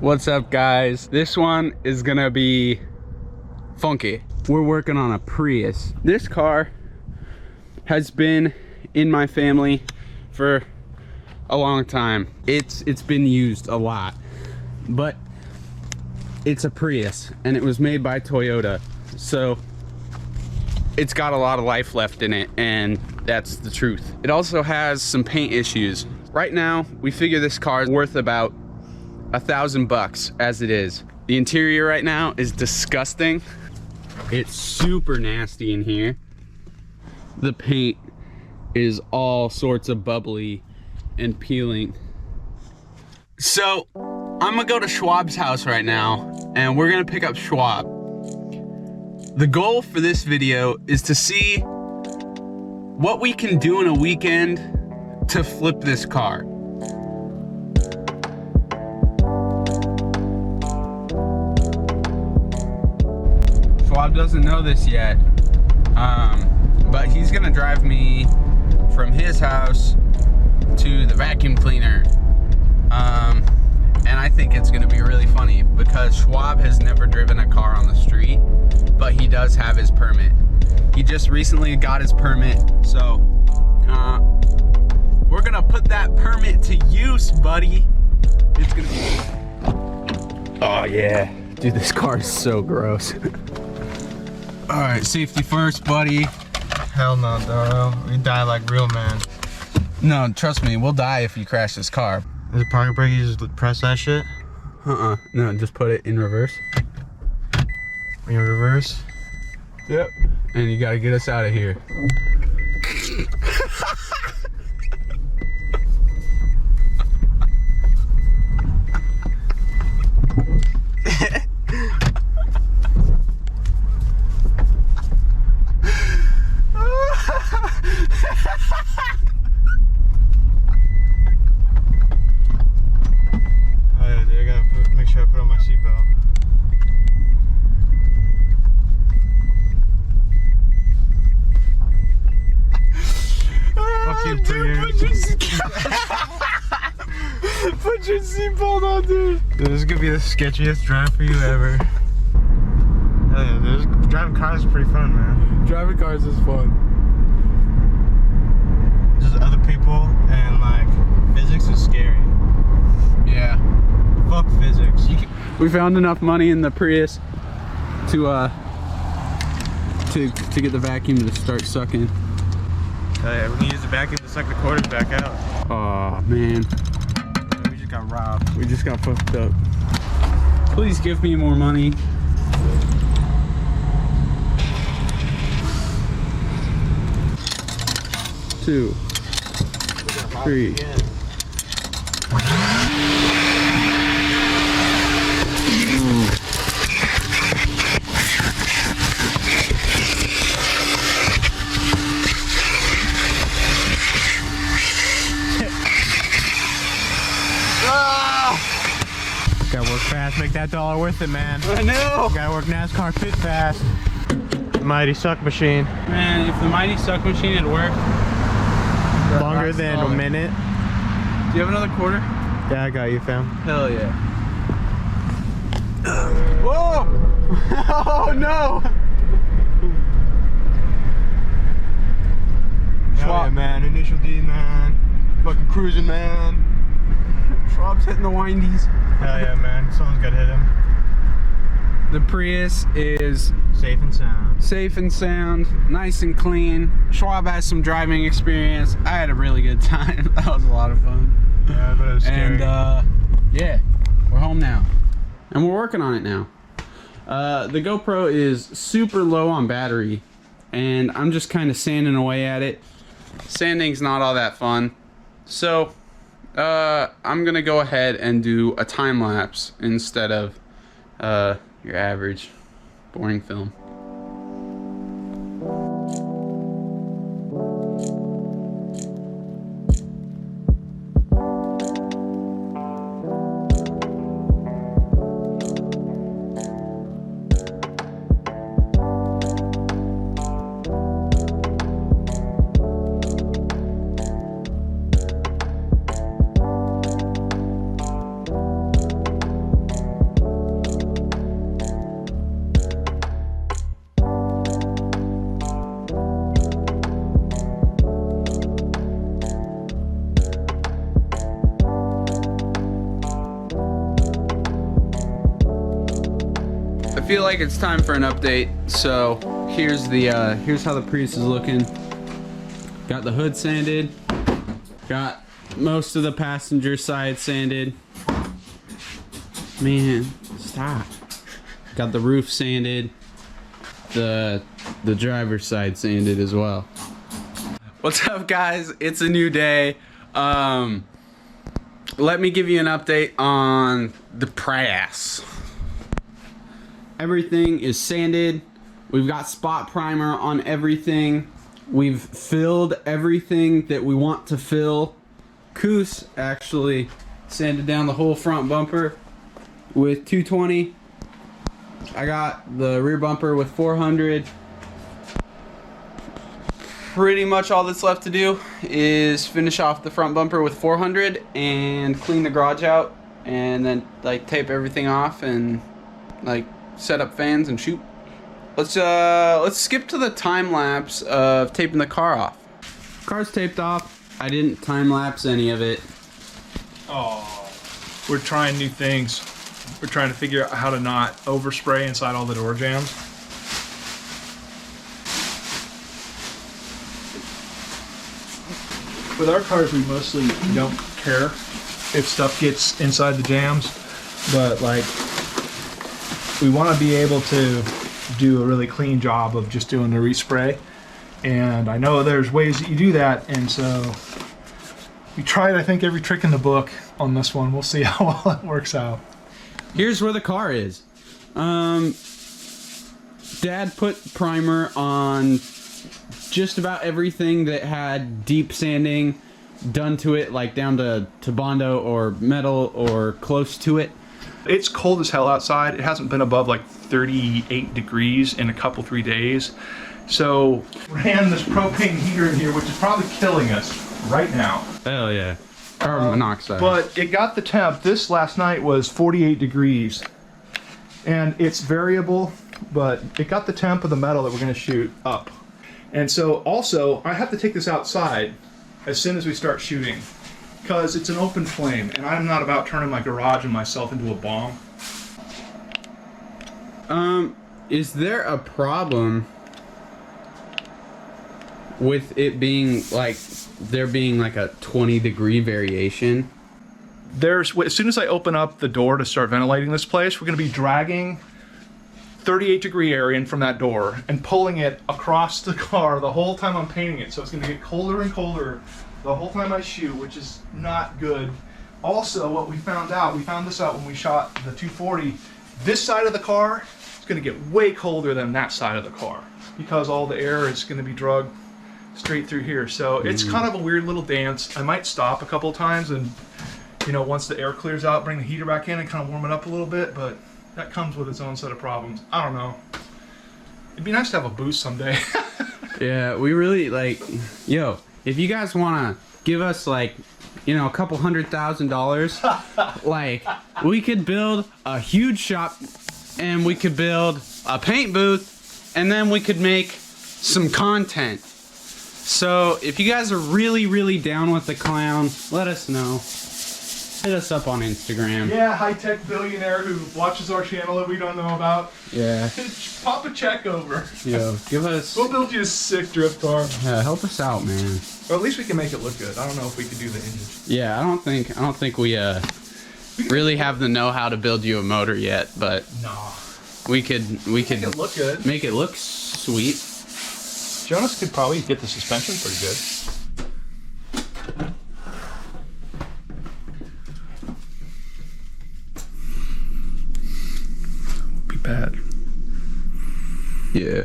What's up, guys? This one is gonna be funky. We're working on a Prius. This car has been in my family for a long time. It's been used a lot, but it's a Prius and it was made by Toyota, so it's got a lot of life left in it, and that's the truth. It also has some paint issues. Right now, we figure this car is worth about $1,000 as it is. The interior right now is disgusting. It's super nasty in here. The paint is all sorts of bubbly and peeling. So I'm gonna go to Schwab's house right now and we're gonna pick up Schwab. The goal for this video is to see what we can do in a weekend to flip this car. Schwab doesn't know this yet, but he's gonna drive me from his house to the vacuum cleaner. And I think it's gonna be really funny because Schwab has never driven a car on the street, but he does have his permit. He just recently got his permit, so we're gonna put that permit to use, buddy. It's gonna be... Oh yeah, dude, this car is so gross. All right, safety first, buddy. Hell no, dog. We die like real men. No, trust me, we'll die if you crash this car. Is it parking brake? You just press that shit? No, just put it in reverse. In reverse? Yep. And you gotta get us out of here. Put your seatbelt on, dude. This is gonna be the sketchiest drive for you ever. Hell yeah, driving cars is pretty fun, man. Driving cars is fun. Just other people and like physics is scary. Yeah. Fuck physics. We found enough money in the Prius to get the vacuum to start sucking. Oh yeah, we can use the vacuum to suck the quarters back out. Oh man. We just got robbed. We just got fucked up. Please give me more money. Two. 3. Gotta work fast, make that dollar worth it, man. I know. Gotta work NASCAR fit fast. Mighty suck machine. Man, if the mighty suck machine had worked longer than a minute. Do you have another quarter? Yeah, I got you, fam. Hell yeah. Whoa! Oh no! Hell yeah, man. Initial D, man. Fucking cruising, man. Schwab's hitting the windies. Hell yeah, man. Someone's gotta hit him. The Prius is safe and sound. Safe and sound, nice and clean. Schwab has some driving experience. I had a really good time. That was a lot of fun. Yeah, but it was scary. And yeah, we're home now. And we're working on it now. The GoPro is super low on battery, and I'm just kind of sanding away at it. Sanding's not all that fun. So I'm gonna go ahead and do a time lapse instead of your average boring film. like it's time for an update. So here's how the Prius is looking. Got the hood sanded. Got most of the passenger side sanded. Man, stop. Got the roof sanded. The driver's side sanded as well. What's up, guys? It's a new day. Let me give you an update on the Prius. Everything is sanded. We've got spot primer on everything. We've filled everything that we want to fill. Coose actually sanded down the whole front bumper with 220. I got the rear bumper with 400. Pretty much all that's left to do is finish off the front bumper with 400 and clean the garage out, and then like tape everything off and like set up fans and shoot. Let's skip to the time lapse of taping the car off. Car's taped off. I didn't time lapse any of it. Oh, we're trying new things. We're trying to figure out how to not overspray inside all the door jambs. With our cars, we mostly don't care if stuff gets inside the jams, but like we want to be able to do a really clean job of just doing the respray. And I know there's ways that you do that, and so we tried, I think, every trick in the book on this one. We'll see how well it works out. Here's where the car is. Dad put primer on just about everything that had deep sanding done to it, like down to Bondo or metal or close to it. It's cold as hell outside. It hasn't been above like 38 degrees in a couple, 3 days. So ran this propane heater in here, which is probably killing us right now. Hell yeah. Carbon monoxide. But it got the temp. This last night was 48 degrees. And it's variable, but it got the temp of the metal that we're going to shoot up. And so also, I have to take this outside as soon as we start shooting, because it's an open flame, and I'm not about turning my garage and myself into a bomb. Is there a problem with it being like, there being like a 20-degree variation? As soon as I open up the door to start ventilating this place, we're going to be dragging 38-degree air in from that door and pulling it across the car the whole time I'm painting it. So it's going to get colder and colder the whole time I shoot, which is not good. Also, what we found this out when we shot the 240, this side of the car is going to get way colder than that side of the car because all the air is going to be drugged straight through here. So it's kind of a weird little dance. I might stop a couple of times and, you know, once the air clears out, bring the heater back in and kind of warm it up a little bit, but that comes with its own set of problems. I don't know. It'd be nice to have a boost someday. Yeah, we really like, yo, if you guys want to give us like, you know, a couple $100,000, like we could build a huge shop and we could build a paint booth and then we could make some content. So if you guys are really, really down with the clown, let us know. Hit us up on Instagram. Yeah, high-tech billionaire who watches our channel that we don't know about. Yeah. Pop a check over. Yo, give us. We'll build you a sick drift car. Yeah, help us out, man. Or at least we can make it look good. I don't know if we could do the engine. Yeah, I don't think we really have the know-how to build you a motor yet, but nah. we could Make it look good. Make it look sweet. Jonas could probably get the suspension pretty good. Be bad. Yeah.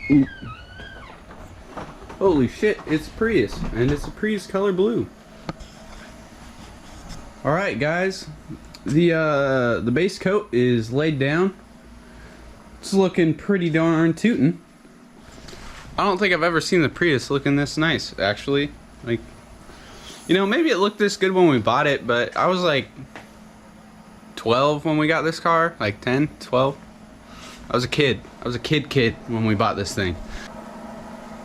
Ooh. Holy shit, it's a Prius, and it's a Prius color blue. Alright guys, the base coat is laid down. It's looking pretty darn tootin'. I don't think I've ever seen the Prius looking this nice, actually. Like, you know, maybe it looked this good when we bought it, but I was like 12 when we got this car, like 10, 12. I was a kid when we bought this thing.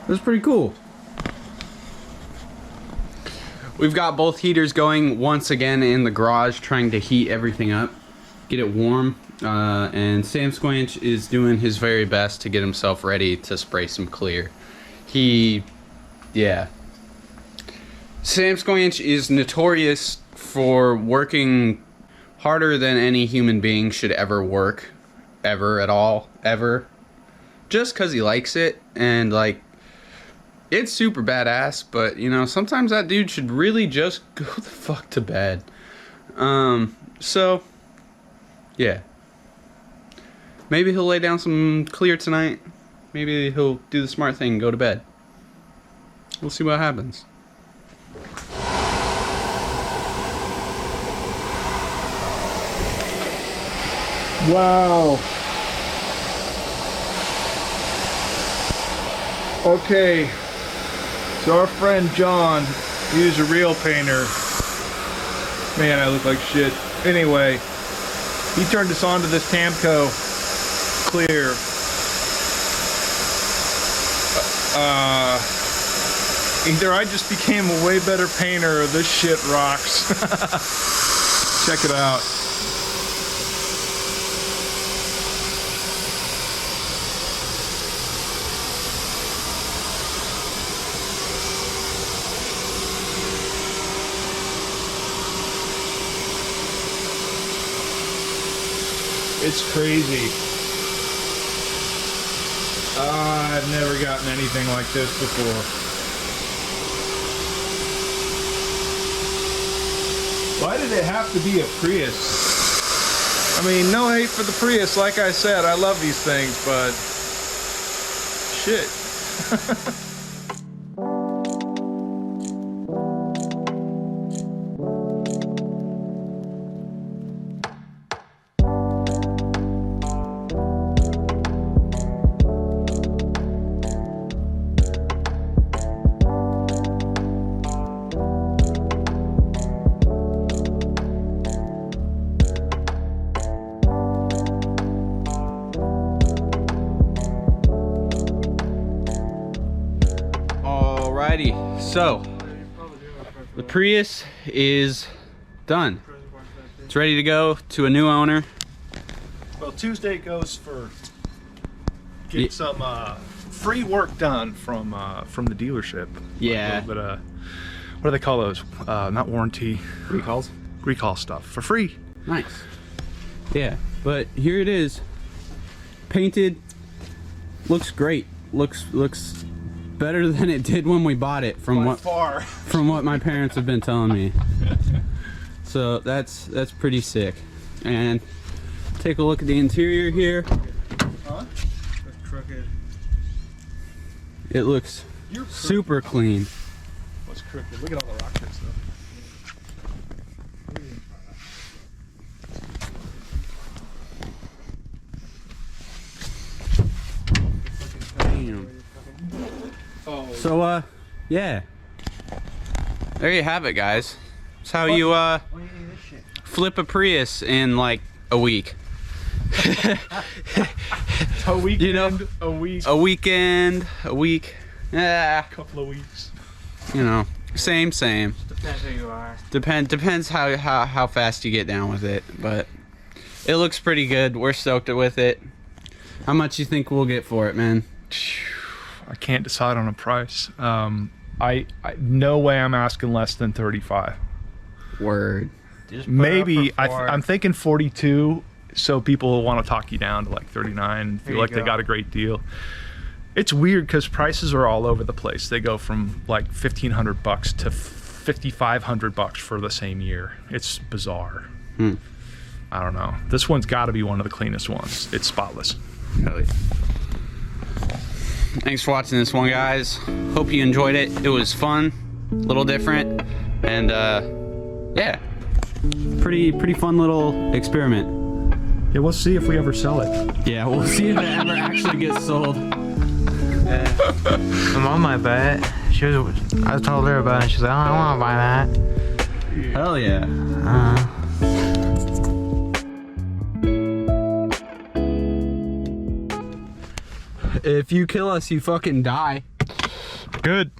It was pretty cool. We've got both heaters going once again in the garage, trying to heat everything up, get it warm. And Samsquanch is doing his very best to get himself ready to spray some clear. Yeah. Samsquanch is notorious for working harder than any human being should ever work. Ever at all. Ever. Just because he likes it. And, like, it's super badass. But, you know, sometimes that dude should really just go the fuck to bed. So, yeah. Maybe he'll lay down some clear tonight. Maybe he'll do the smart thing and go to bed. We'll see what happens. Wow. Okay. So our friend John, he was a real painter. Man, I look like shit. Anyway, he turned us on to this Tamco clear. Either I just became a way better painter or this shit rocks. Check it out. It's crazy. I've never gotten anything like this before. Why did it have to be a Prius? I mean, no hate for the Prius. Like I said, I love these things, but shit. Alrighty, so the Prius is done. It's ready to go to a new owner. Well, Tuesday goes for getting some free work done from the dealership. Yeah. But what do they call those? Not warranty. Recalls? Recall stuff for free. Nice. Yeah, but here it is. Painted. Looks great. Looks better than it did when we bought it from what my parents have been telling me. So that's pretty sick. And take a look at the interior here. Huh? That's crooked. It looks super clean. What's crooked? Look at all the rock and stuff. Damn. So yeah. There you have it, guys. That's how you flip a Prius in like a week. A weekend, you know, a week, a weekend, a week. Yeah. couple of weeks. You know, same. Depends who you are. Depends how fast you get down with it, but it looks pretty good. We're stoked with it. How much you think we'll get for it, man? I can't decide on a price. I no way I'm asking less than 35. Word. Maybe I'm thinking 42, so people will want to talk you down to like 39 and feel like they got a great deal. It's weird because prices are all over the place. They go from like $1,500 to $5,500 for the same year. It's bizarre. I don't know. This one's got to be one of the cleanest ones. It's spotless. Hell yeah. Thanks for watching this one, guys. Hope you enjoyed it. It was fun, a little different, and yeah, pretty fun little experiment. Yeah, we'll see if we ever sell it. Yeah, we'll see if it ever actually gets sold. My mom might buy it. I told her about it. She's like, oh, I want to buy that. Hell yeah. If you kill us, you fucking die. Good.